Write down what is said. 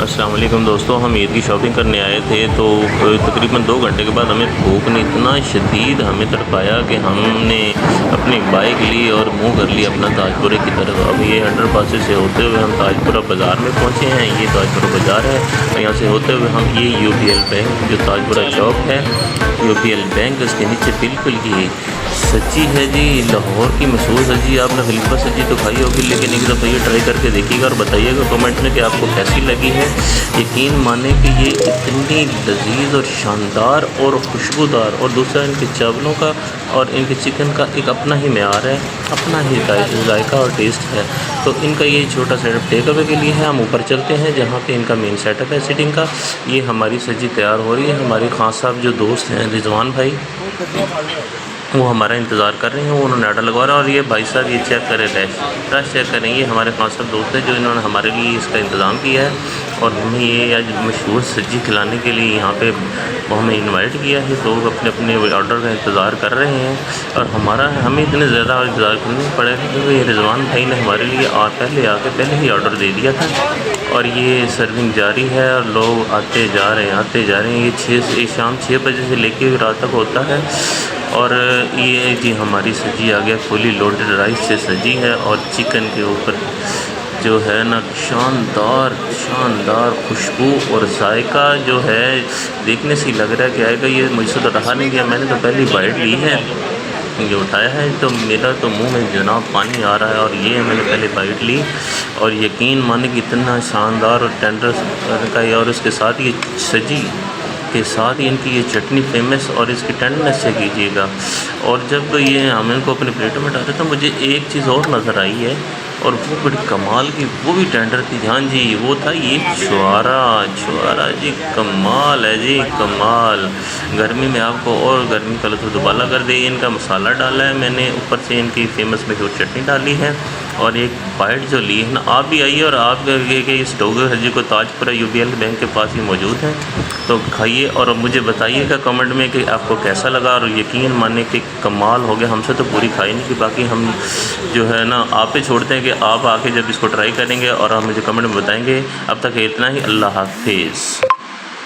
अस्सलाम वालेकुम दोस्तों, हम ईद की शॉपिंग करने आए थे तो तकरीबन 2 घंटे के बाद हमें भूख ने इतना शदीद हमें तड़पाया कि हमने अपनी बाइक ली और मुंह कर लिया अपना ताजपुरे की तरफ। अब ये अंडरपास से होते हुए हम ताजपुरा बाज़ार में पहुंचे हैं। ये ताजपुरा बाज़ार है और यहाँ से होते हुए हम ये यूपीएल बैंक जो ताजपुरा चौक है, यूपीएल बैंक उसके नीचे बिल्कुल ये सच्ची है जी, लाहौर की मशहूर सब्जी। आपने खलीफा सब्जी तो खाई होगी, लेकिन एक दफ़ा ये ट्राई करके देखिएगा और बताइएगा कमेंट में कि आपको कैसी लगी है। यकीन माने कि ये इतनी लजीज और शानदार और खुशबूदार, और दूसरा इनके चावलों का और इनके चिकन का एक अपना ही मेयार है, अपना ही जायका और टेस्ट है। तो इनका ये छोटा सेटअप टेक अवे के लिए है। हम ऊपर चलते हैं जहाँ पे इनका मेन सेटअप है सिटिंग का। ये हमारी सब्जी तैयार हो रही है। हमारे खान साहब जो दोस्त हैं रिजवान भाई, वो हमारा इंतज़ार कर रहे हैं। वो उन्होंने आर्डर लगवा रहा है और ये भाई साहब ये चेक करें, रश चेक करें। ये हमारे खान साहब दोस्त हैं जो इन्होंने हमारे लिए इसका इंतज़ाम किया है और हमें ये आज मशहूर सब्जी खिलाने के लिए यहाँ पे वो हमें इनवाइट किया है। तो अपने अपने ऑर्डर का इंतज़ार कर रहे हैं और हमें इतने ज़्यादा इंतज़ार करना पड़ेगा क्योंकि ये रिजवान भाई ने हमारे लिए पहले ही ऑर्डर दे दिया था और ये सर्विंग जारी है और लोग आते जा रहे हैं। ये शाम 6 बजे से लेके रात तक होता है। और ये जी हमारी सब्जी आ गया, फुली लोडेड राइस से सजी है और चिकन के ऊपर जो है ना शानदार खुशबू और जायका जो है देखने से ही लग रहा है कि आएगा। ये मुझसे तो रहा नहीं गया, मैंने तो पहली बाइट ली है, ये उठाया है तो मेरा तो मुंह में जनाब पानी आ रहा है। और ये मैंने पहले बाइट ली और यकीन माने कि इतना शानदार और टेंडर का है। और उसके साथ ये सजी के साथ ही इनकी ये चटनी फेमस और इसकी टेंडरनेस से कीजिएगा। और जब ये हम इनको अपने प्लेटों में डालते तो मुझे एक चीज़ और नज़र आई है और वो बड़ी कमाल की, वो भी टेंडर थी। हाँ जी, वो था ये छुआरा जी, कमाल है जी, कमाल। गर्मी में आपको और गर्मी का लुत्फ़ दुबाला कर दे। इनका मसाला डाला है मैंने, ऊपर से इनकी फेमस मशहूर चटनी डाली है और एक बाइट जो ली है ना। आप भी आइए और आप इस टोगो सब्जी को ताजपुरा यूपीएल बैंक के पास ही मौजूद है, तो खाइए और मुझे बताइएगा कमेंट में कि आपको कैसा लगा। और यकीन माने कि कमाल हो गया। हमसे तो पूरी खाई नहीं कि बाकी हम जो है ना आप पे छोड़ते हैं कि आप आके जब इसको ट्राई करेंगे और आप मुझे कमेंट में बताएंगे। अब तक इतना ही, अल्लाह हाफिज़।